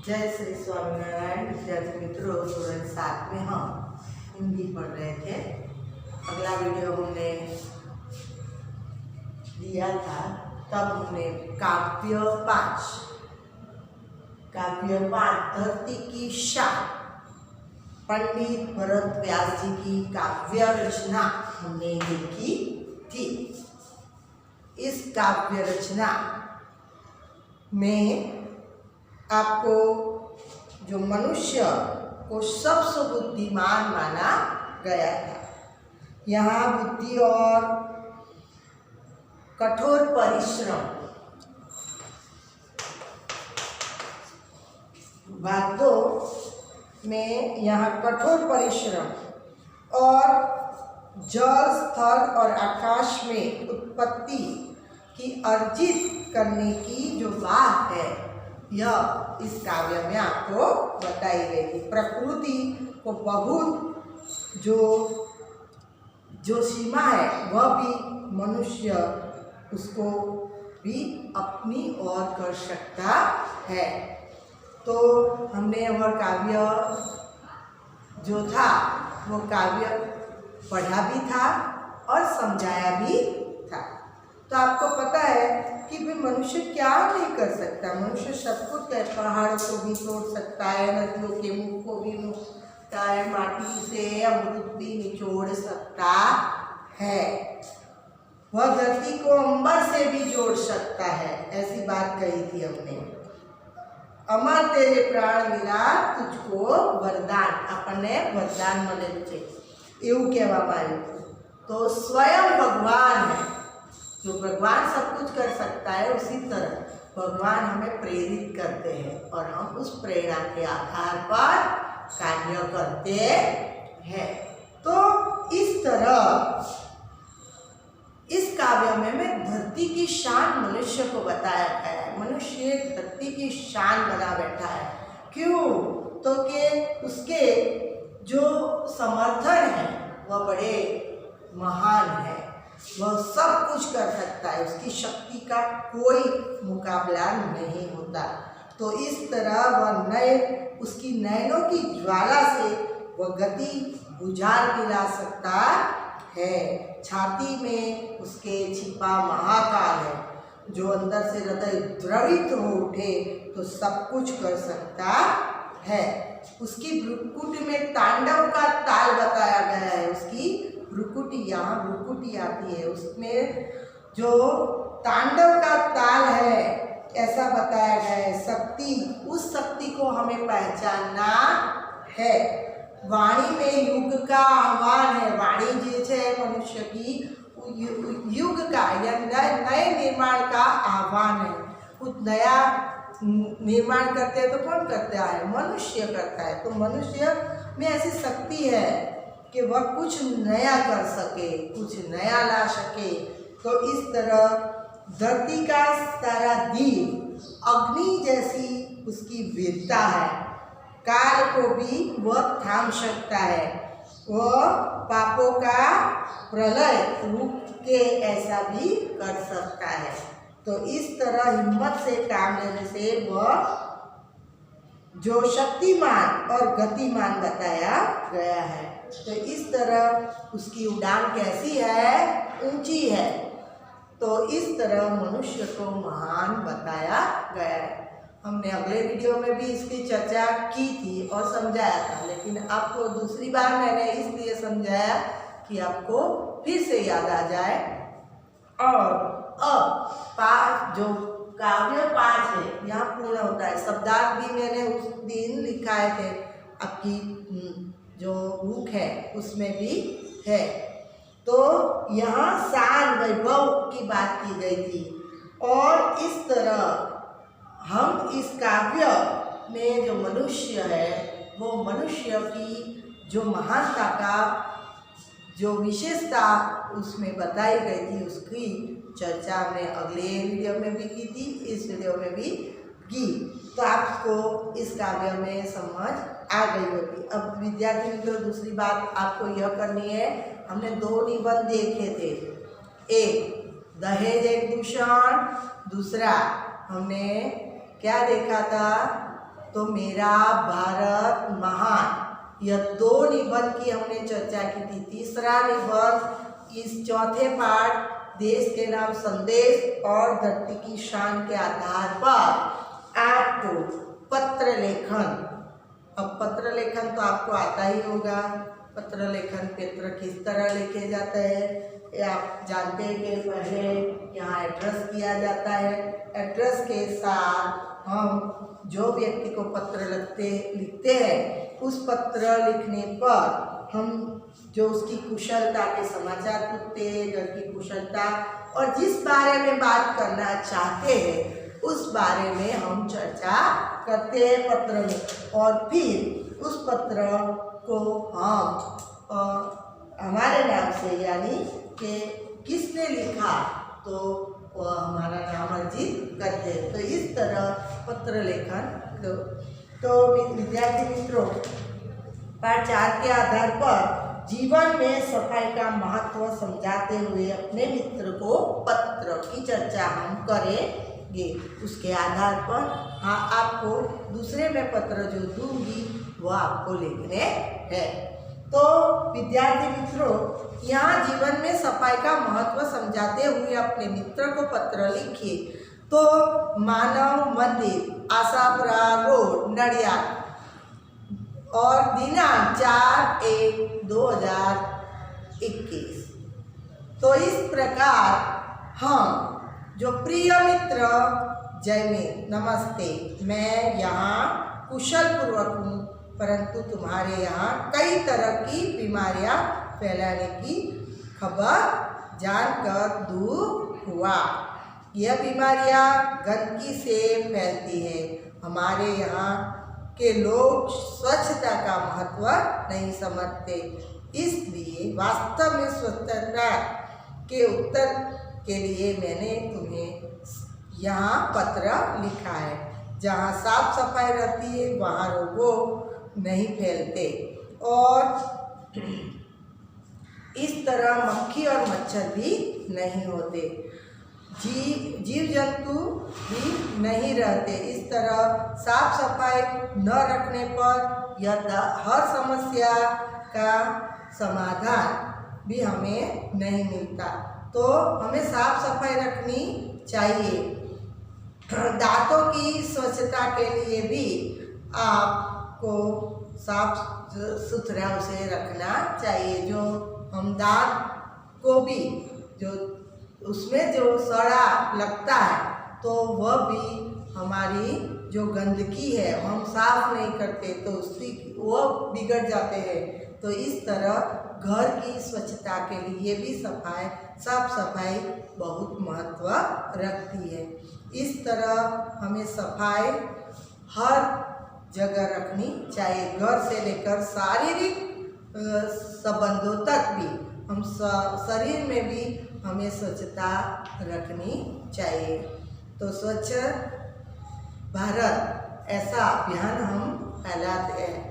जय श्री स्वामीनारायण। विद्यार्थी मित्रों, स्टूडेंट 7 में हम हिंदी पढ़ रहे थे। अगला वीडियो हमने दिया था, तब हमने काव्य 5 धरती की शान, पंडित भरत व्यास जी की काव्य रचना हमने देखी थी। इस काव्य रचना में आपको जो मनुष्य को सबसे बुद्धिमान माना गया था, यहाँ बुद्धि और कठोर परिश्रम भाग 2 में यहाँ कठोर परिश्रम और जल, स्थल और आकाश में उत्पत्ति की अर्जित करने की जो बात है, यह इस काव्य में आपको बताई गई थी। प्रकृति को बहुत जो सीमा है, वह भी मनुष्य उसको भी अपनी ओर कर सकता है। तो हमने वह काव्य जो था, वो काव्य पढ़ा भी था और समझाया भी था। तो आपको पता है कि भी मनुष्य क्या नहीं कर सकता। मनुष्य सब कुछ है, पहाड़ को भी तोड़ सकता है, नदियों के मुख को भी तोड़ता है, माटी से अमृत भी निचोड़ सकता है, वह धरती को अंबर से भी जोड़ सकता है। ऐसी बात कही थी हमने। अमर तेरे प्राण मिला तुझको वरदान, अपने वरदान मले छे એવું કહેવામાં આવ્યું। तो स्वयं भगवान है, जो भगवान सब कुछ कर सकता है, उसी तरह भगवान हमें प्रेरित करते हैं और हम उस प्रेरणा के आधार पर कार्य करते हैं। तो इस तरह इस काव्य में धरती की शान मनुष्य को बताया गया है। मनुष्य धरती की शान बना बैठा है। क्यों? तो कि उसके जो समर्थन है वह बड़े महान है, वह सब कुछ कर सकता है, उसकी शक्ति का कोई मुकाबला नहीं होता। तो इस तरह वह उसकी नयनों की ज्वाला से वह गति बुझा दिला सकता है। छाती में उसके छिपा महाकाल है, जो अंदर से हृदय द्रवित हो उठे तो सब कुछ कर सकता है। उसकी भ्रुकुट में तांडव का ताल बताया गया है। उसकी भ्रुकुटी, यहाँ भ्रुकुटी आती है, उसमें जो तांडव का ताल है, ऐसा बताया गया है। शक्ति, उस शक्ति को हमें पहचानना है। वाणी में युग का आह्वान है। वाणी जो है मनुष्य की युग का या नए निर्माण का आह्वान है। कुछ नया निर्माण करते हैं तो कौन करता है? मनुष्य करता है। तो मनुष्य में ऐसी शक्ति है कि वह कुछ नया कर सके, कुछ नया ला सके। तो इस तरह धरती का सारा दीप अग्नि जैसी उसकी वीरता है। काल को भी वह थाम सकता है। वह पापों का प्रलय रूप के ऐसा भी कर सकता है। तो इस तरह हिम्मत से काम लेने से वह जो शक्तिमान और गतिमान बताया गया है। तो इस तरह उसकी उड़ान कैसी है? ऊंची है। तो इस तरह मनुष्य को महान बताया गया है। हमने अगले वीडियो में भी इसकी चर्चा की थी और समझाया था, लेकिन आपको दूसरी बार मैंने इसलिए समझाया कि आपको फिर से याद आ जाए। और अब जो काव्य 5 है, यहाँ पूर्ण होता है। शब्दार्थ भी मैंने उस दिन लिखाए थे, आपकी जो बुक है उसमें भी है। तो यहाँ शान वैभव की बात की गई थी। और इस तरह हम इस काव्य में जो मनुष्य है, वो मनुष्य की जो महानता का जो विशेषता उसमें बताई गई थी, उसकी चर्चा हमने अगले वीडियो में भी की थी, इस वीडियो में भी की। तो आपको इस काव्य में समझ आ गई होगी। अब विद्यार्थी मित्रों, दूसरी बात आपको यह करनी है, हमने 2 निबंध देखे थे। एक दहेज एक दूषण, दूसरा हमने क्या देखा था? तो मेरा भारत महान, यह 2 निबंध की हमने चर्चा की थी। तीसरा निबंध इस चौथे पाठ देश के नाम संदेश और धरती की शान के आधार पर आपको पत्र लेखन, अब पत्र लेखन तो आपको आता ही होगा। पत्र लेखन पत्र किस तरह लिखे जाते हैं ये आप जानते हैं कि पहले यहाँ एड्रेस किया जाता है। एड्रेस के साथ हम जो व्यक्ति को पत्र लिखते हैं उस पत्र लिखने पर हम जो उसकी कुशलता के समाचार पूछते हैं, घर की कुशलता और जिस बारे में बात करना चाहते हैं उस बारे में हम चर्चा करते हैं पत्र में। और फिर उस पत्र को हम हमारे नाम से यानी कि किसने लिखा तो वह हमारा नाम अर्जित करते हैं। तो इस तरह पत्र लेखन तो विद्यार्थी मित्रों पाठ 4 के आधार पर जीवन में सफाई का महत्व समझाते हुए अपने मित्र को पत्र की चर्चा हम करेंगे। उसके आधार पर हाँ आपको दूसरे में पत्र जो दूंगी वो आपको लिखने हैं। तो विद्यार्थी मित्रों यहाँ जीवन में सफाई का महत्व समझाते हुए अपने मित्र को पत्र लिखिए। तो मानव मंदिर, आशापुरा रोड, नडियाद और दिनांक 4/1/2021। तो इस प्रकार हम जो प्रिय मित्र जयमीन, नमस्ते, मैं यहाँ कुशल पूर्वक हूँ परंतु तुम्हारे यहाँ कई तरह की बीमारियाँ फैलाने की खबर जानकर दुख हुआ। यह बीमारियाँ गंदगी से फैलती है। हमारे यहाँ के लोग स्वच्छता का महत्व नहीं समझते, इसलिए वास्तव में स्वच्छता के उत्तर के लिए मैंने तुम्हें यहाँ पत्र लिखा है। जहाँ साफ सफाई रहती है वहाँ रोगों नहीं फैलते और इस तरह मक्खी और मच्छर भी नहीं होते, जीव जंतु भी नहीं रहते। इस तरह साफ सफाई न रखने पर यह हर समस्या का समाधान भी हमें नहीं मिलता। तो हमें साफ सफाई रखनी चाहिए। दांतों की स्वच्छता के लिए भी आपको साफ सुथरा उसे रखना चाहिए। जो हम दांत को भी जो उसमें जो सड़ा लगता है तो वह भी हमारी जो गंदगी है हम साफ नहीं करते तो उसकी वो बिगड़ जाते हैं। तो इस तरह घर की स्वच्छता के लिए भी साफ सफाई बहुत महत्व रखती है। इस तरह हमें सफाई हर जगह रखनी चाहिए, घर से लेकर शारीरिक संबंधों तक भी। हम शरीर में भी हमें स्वच्छता रखनी चाहिए। तो स्वच्छ भारत ऐसा अभियान हम फैलाते हैं।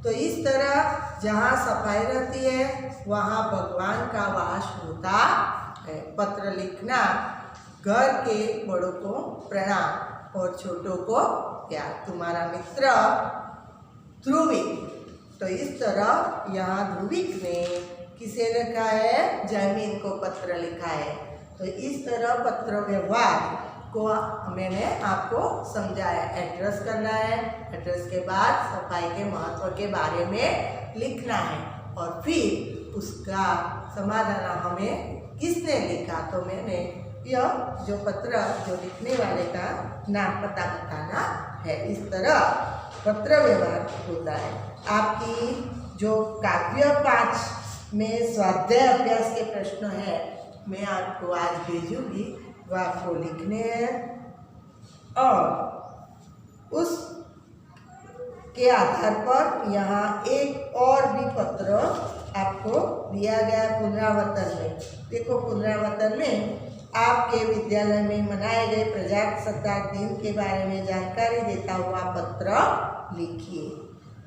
तो इस तरह जहाँ सफाई रहती है वहाँ भगवान का वास होता है। पत्र लिखना, घर के बड़ों को प्रणाम और छोटों को प्यार। तुम्हारा मित्र ध्रुविक। तो इस तरह यहाँ ध्रुविक ने किसे लिखा है? जयमीन को पत्र लिखा है। तो इस तरह पत्र व्यवहार को मैंने आपको समझाया। एड्रेस करना है, एड्रेस के बाद सफाई के महत्व के बारे में लिखना है और फिर उसका समाधान हमें किसने लिखा। तो मैंने यह जो पत्र जो लिखने वाले का नाम पता बताना है। इस तरह पत्र व्यवहार होता है। आपकी जो काव्य 5 में स्वाध्याय अभ्यास के प्रश्न है मैं आपको आज भेजूंगी, वो आपको लिखने हैं और उस के आधार पर यहाँ एक और भी पत्र आपको दिया गया पुनरावर्तन में। देखो पुनरावर्तन में आपके विद्यालय में मनाए गए प्रजासत्ताक दिन के बारे में जानकारी देता हुआ पत्र लिखिए।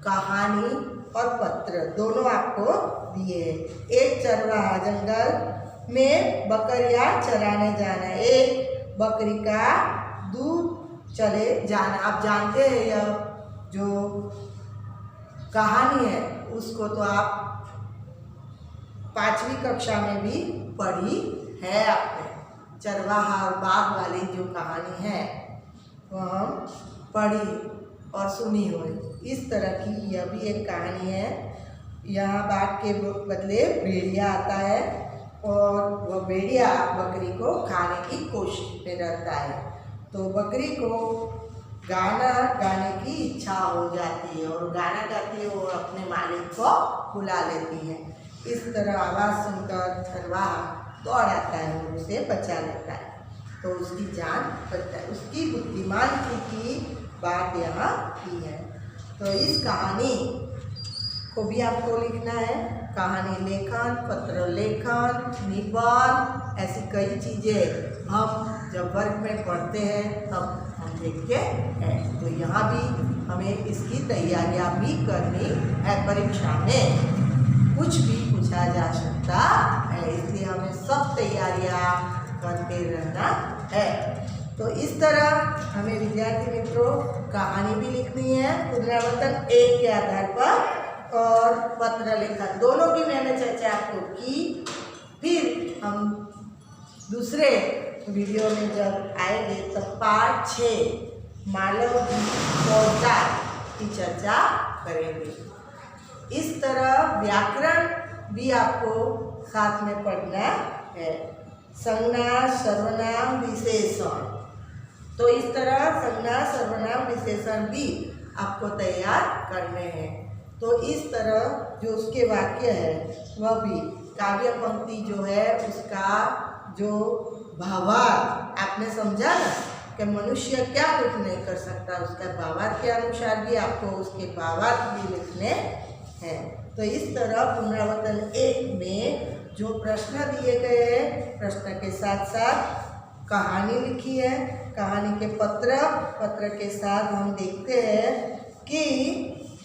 कहानी और पत्र दोनों आपको दिए हैं। एक चरवाहा जंगल में बकरियां चराने जाना, एक बकरी का दूध चले जाना। आप जानते हैं यह जो कहानी है उसको तो आप 5वीं कक्षा में भी पढ़ी है आपने। चरवाहा और बाघ वाली जो कहानी है वो हम पढ़ी और सुनी हो। इस तरह की यह भी एक कहानी है। यहाँ बाघ के बदले भेड़िया आता है और वह भेड़िया बकरी को खाने की कोशिश में रहता है। तो बकरी को गाना गाने की इच्छा हो जाती है और गाना गाती है, वो अपने मालिक को बुला लेती है। इस तरह आवाज़ सुनकर चरवाहा दौड़ आता है और उसे बचा लेता है, तो उसकी जान बचता है। उसकी बुद्धिमानी की बात यहाँ की है। तो इस कहानी को भी आपको लिखना है। कहानी लेखन, पत्र लेखन, निबंध, ऐसी कई चीज़ें हम जब वर्ग में पढ़ते हैं तब हम देखते हैं। तो यहाँ भी हमें इसकी तैयारियाँ भी करनी है। परीक्षा में कुछ भी पूछा जा सकता है, इसलिए हमें सब तैयारियाँ करते रहना है। तो इस तरह हमें विद्यार्थी मित्रों कहानी भी लिखनी है पुनरावर्तन 1 के आधार पर, और पत्र लेखन दोनों की मैंने चर्चा आपको की। फिर हम दूसरे वीडियो में जब आएंगे तब पाठ 6 मालव पौधा की चर्चा करेंगे। इस तरह व्याकरण भी आपको साथ में पढ़ना है। संज्ञा, सर्वनाम, विशेषण। तो इस तरह संज्ञा, सर्वनाम, विशेषण भी आपको तैयार करने हैं। तो इस तरह जो उसके वाक्य है वह भी काव्य पंक्ति जो है उसका जो भावार्थ आपने समझा ना कि मनुष्य क्या कुछ नहीं कर सकता, उसका भावार्थ के अनुसार भी आपको उसके भावार्थ भी लिखने हैं। तो इस तरह पुनरावर्तन 1 में जो प्रश्न दिए गए हैं, प्रश्न के साथ साथ कहानी लिखी है। कहानी के पत्र के साथ हम देखते हैं कि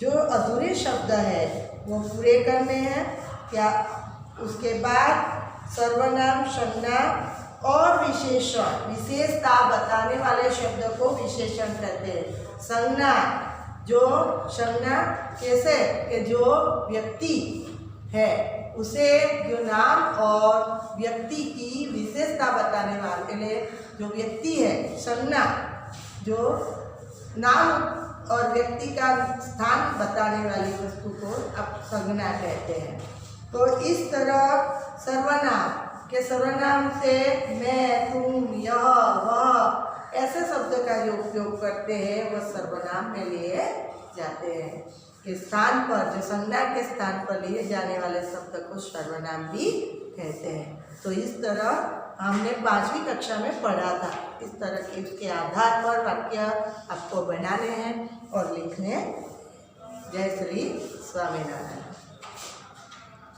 जो अधूरे शब्द है वो पूरे करने हैं क्या। उसके बाद सर्वनाम, संज्ञा और विशेषण, विशेषता बताने वाले शब्द को विशेषण कहते हैं। संज्ञा, जो संज्ञा कैसे कि जो व्यक्ति है उसे जो नाम और व्यक्ति की विशेषता बताने वाले जो व्यक्ति है, संज्ञा जो नाम और व्यक्ति का स्थान बताने वाली वस्तु को अब संज्ञा कहते हैं। तो इस तरह सर्वनाम के सर्वनाम से मैं, तुम, यह, वह ऐसे शब्द का जो उपयोग करते हैं वह सर्वनाम में लिए जाते हैं। के स्थान पर जो संज्ञा के स्थान पर लिए जाने वाले शब्द को सर्वनाम भी कहते हैं। तो इस तरह हमने 5वीं कक्षा में पढ़ा था। इस तरह के उसके आधार पर वाक्य आपको बनाने हैं और लिखने। जय श्री स्वामीनारायण।